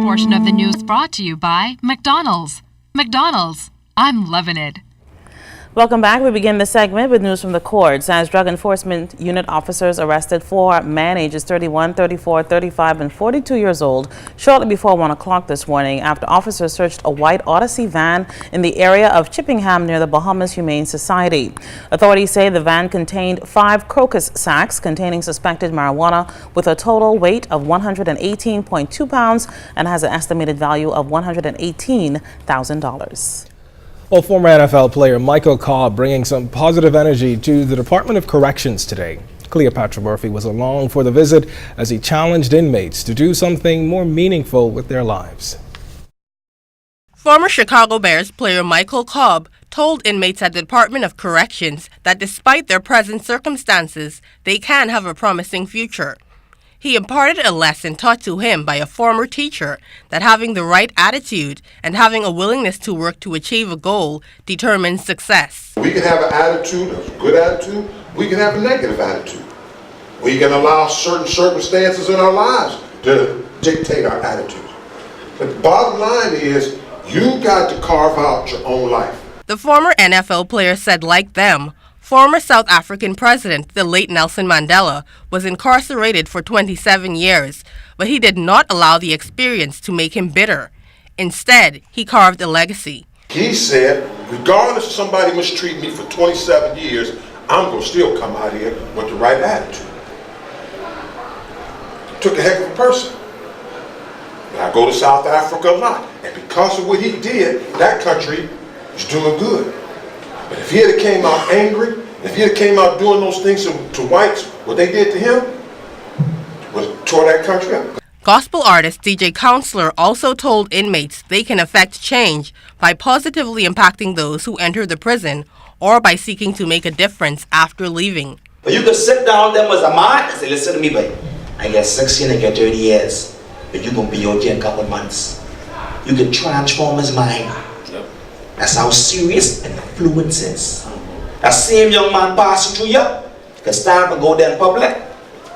portion of the news brought to you by McDonald's. McDonald's, I'm loving it. Welcome back. We begin the segment with news from the courts as Drug Enforcement Unit officers arrested 4 men ages 31, 34, 35, and 42 years old shortly before 1 o'clock this morning after officers searched a white Odyssey van in the area of Chippingham near the Bahamas Humane Society. Authorities say the van contained 5 crocus sacks containing suspected marijuana with a total weight of 118.2 pounds and has an estimated value of $118,000. Well, former NFL player Michael Cobb bringing some positive energy to the Department of Corrections today. Cleopatra Murphy was along for the visit as he challenged inmates to do something more meaningful with their lives. Former Chicago Bears player Michael Cobb told inmates at the Department of Corrections that despite their present circumstances, they can have a promising future. He imparted a lesson taught to him by a former teacher that having the right attitude and having a willingness to work to achieve a goal determines success. We can have an attitude, a good attitude. We can have a negative attitude. We can allow certain circumstances in our lives to dictate our attitude. But the bottom line is, you got to carve out your own life. The former NFL player said, like them, former South African president, the late Nelson Mandela, was incarcerated for 27 years, but he did not allow the experience to make him bitter. Instead, he carved a legacy. He said, regardless of somebody mistreating me for 27 years, I'm going to still come out here with the right attitude. Took a heck of a person. I go to South Africa a lot, and because of what he did, that country is doing good. But if he had came out angry, if he had came out doing those things to whites, what they did to him was tore that country up. Gospel artist DJ Counselor also told inmates they can affect change by positively impacting those who enter the prison or by seeking to make a difference after leaving. But you could sit down them as a man and say, listen to me, boy. I get 16, I get 30 years, but you're going to be out here in a couple of months. You can transform his mind. That's how serious influence is. That same young man passing through you can stand up and go there in public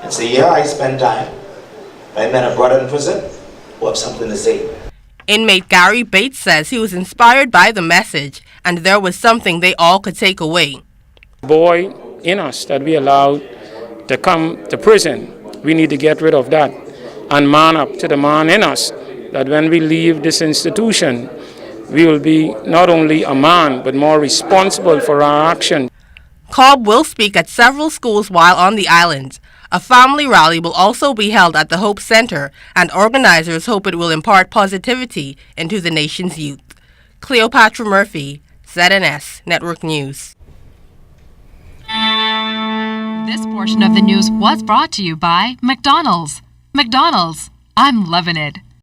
and say, yeah, I spent time. I met a brother in prison who have something to say. Inmate Gary Bates says he was inspired by the message and there was something they all could take away. Boy in us that we allowed to come to prison, we need to get rid of that and man up to the man in us that when we leave this institution, we will be not only a man, but more responsible for our action. Cobb will speak at several schools while on the island. A family rally will also be held at the Hope Center, and organizers hope it will impart positivity into the nation's youth. Cleopatra Murphy, ZNS Network News. This portion of the news was brought to you by McDonald's. McDonald's, I'm loving it.